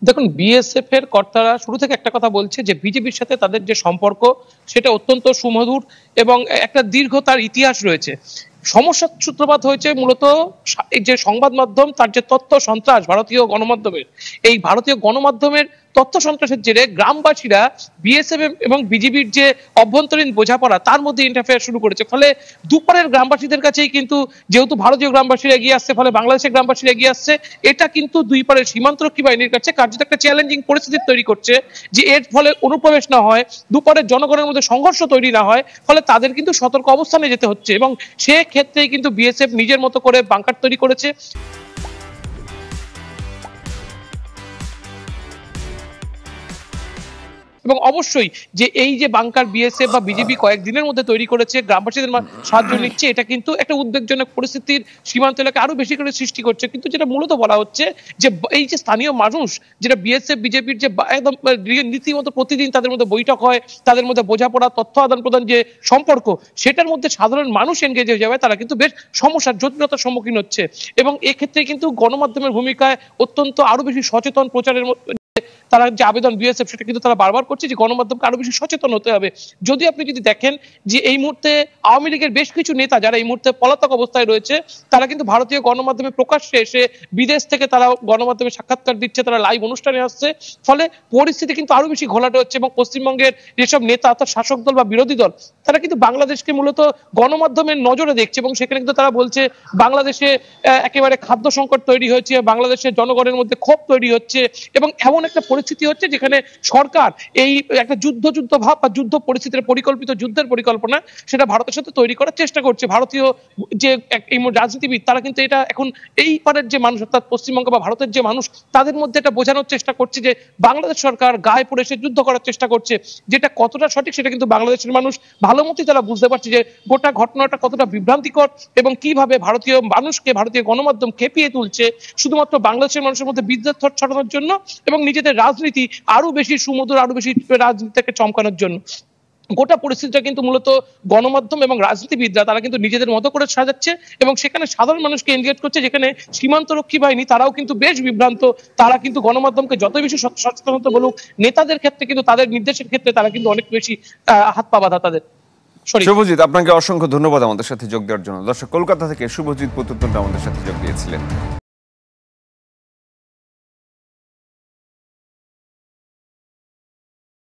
দেখুন, বিএসএফ এর কর্তারা শুরু থেকে একটা কথা বলছে যে বিজেপির সাথে তাদের যে সম্পর্ক সেটা অত্যন্ত সুমধুর এবং একটা দীর্ঘ তার ইতিহাস রয়েছে। সমস্যার সূত্রপাত হয়েছে মূলত এই যে সংবাদ মাধ্যম তার যে তথ্য সন্ত্রাস ভারতীয় গণমাধ্যমের, এই ভারতীয় গণমাধ্যমের তথ্য সন্ত্রাসের জেরে গ্রামবাসীরা বিএসএফ এবং বিজেপির যে অভ্যন্তরীণ বোঝাপড়া তার মধ্যে ইন্টারফেয়ার শুরু করেছে। ফলে দুপারের গ্রামবাসীদের কাছেই কিন্তু, যেহেতু ভারতীয় গ্রামবাসীরা এগিয়ে আসছে, ফলে বাংলাদেশের গ্রামবাসীরা এগিয়ে আসছে, এটা কিন্তু দুই পারের সীমান্তরক্ষী বাহিনীর কাছে কার্যত একটা চ্যালেঞ্জিং পরিস্থিতি তৈরি করছে যে এর ফলে অনুপ্রবেশ না হয়, দুপারের জনগণের মধ্যে সংঘর্ষ তৈরি না হয়, ফলে তাদের কিন্তু সতর্ক অবস্থানে যেতে হচ্ছে এবং সে ক্ষেত্রেই কিন্তু বিএসএফ নিজের মতো করে বাংকার তৈরি করেছে। এবং অবশ্যই যে এই যে বাংকার বিএসএফ বা বিজেপি কয়েকদিনের মধ্যে তৈরি করেছে, গ্রামবাসীদের সাহায্য নিচ্ছে, এটা কিন্তু একটা উদ্বেগজনক পরিস্থিতির সীমান্ত এলাকা আরো বেশি করে সৃষ্টি করছে। কিন্তু যেটা মূলত বলা হচ্ছে যে এই যে স্থানীয় মানুষ, যেটা বিএসএফ বিজেপির যে একদম রীতিমতো প্রতিদিন তাদের মধ্যে বৈঠক হয়, তাদের মধ্যে বোঝাপড়া তথ্য আদান প্রদান যে সম্পর্ক, সেটার মধ্যে সাধারণ মানুষ এনগেজ হয়ে যাবে, তারা কিন্তু বেশ সমস্যার জটিলতার সম্মুখীন হচ্ছে। এবং এক্ষেত্রে কিন্তু গণমাধ্যমের ভূমিকায় অত্যন্ত আরো বেশি সচেতন প্রচারের তারা যে আবেদন বিএসএফ, সেটা কিন্তু তারা বারবার করছে যে গণমাধ্যমকে আরো বেশি সচেতন হতে হবে। যদি আপনি দেখেন যে এই মুহূর্তে আওয়ামী লীগের বেশ কিছু নেতা যারা এই মুহূর্তে পলাতক অবস্থায় রয়েছে, তারা কিন্তু ভারতীয় গণমাধ্যমে প্রকাশ্যে এসে বিদেশ থেকে তারা গণমাধ্যমে সাক্ষাৎকার দিচ্ছে, তারা লাইভ অনুষ্ঠানে আসছে। ফলে পরিস্থিতি কিন্তু আরো বেশি ঘোলাটে হচ্ছে এবং পশ্চিমবঙ্গের যেসব নেতা অর্থাৎ শাসক দল বা বিরোধী দল, তারা কিন্তু বাংলাদেশকে মূলত গণমাধ্যমের নজরে দেখছে এবং সেখানে কিন্তু তারা বলছে বাংলাদেশে একেবারে খাদ্য সংকট তৈরি হয়েছে, বাংলাদেশের জনগণের মধ্যে ক্ষোভ তৈরি হচ্ছে এবং এমন একটা পরিস্থিতি হচ্ছে যেখানে সরকার এই একটা যুদ্ধ ভাব বা যুদ্ধ পরিস্থিতির পরিকল্পিত যুদ্ধের পরিকল্পনা, সেটা ভারতের সাথে তৈরি করার চেষ্টা করছে। ভারতীয় যে এই রাজনীতিবিদ, তারা কিন্তু এটা এখন এই পারের যে মানুষ অর্থাৎ পশ্চিমবঙ্গ বা ভারতের যে মানুষ, তাদের মধ্যে এটা বোঝানোর চেষ্টা করছে যে বাংলাদেশ সরকার গায়ে পড়ে এসে যুদ্ধ করার চেষ্টা করছে। যেটা কতটা সঠিক সেটা কিন্তু বাংলাদেশের মানুষ ভালো মতোই তারা বুঝতে পারছে যে গোটা ঘটনাটা কতটা বিভ্রান্তিকর এবং কিভাবে ভারতীয় মানুষকে, ভারতীয় গণমাধ্যম খেপিয়ে তুলছে শুধুমাত্র বাংলাদেশের মানুষের মধ্যে বিদ্বেষ ছড়ানোর জন্য এবং নিজেদের রাজনীতি আরো বেশি সুমধুর, আরো বেশি রাজনীতিকে চমকানোর জন্য। গোটা পরিস্থিতিটা কিন্তু মূলত গণমাধ্যম এবং রাজনীতিবিদরা তারা কিন্তু নিজেদের মতো করে সাজাচ্ছে এবং সেখানে সাধারণ মানুষকে এনগেজ করছে, যেখানে সীমান্তরক্ষী বাহিনী তারাও কিন্তু বেশ বিভ্রান্ত। তারা কিন্তু গণমাধ্যমকে যত বেশি সচেতন হতে বলুক, নেতাদের ক্ষেত্রে কিন্তু তাদের নির্দেশের ক্ষেত্রে তারা কিন্তু অনেক বেশি হাত পা বাঁধা তাদের। শুভজিৎ, আপনাকে অসংখ্য ধন্যবাদ আমাদের সাথে যোগ দেওয়ার জন্য। দর্শক, কলকাতা থেকে শুভজিৎ পুতুতুন্ড আমাদের সাথে যোগ দিয়েছিলেন।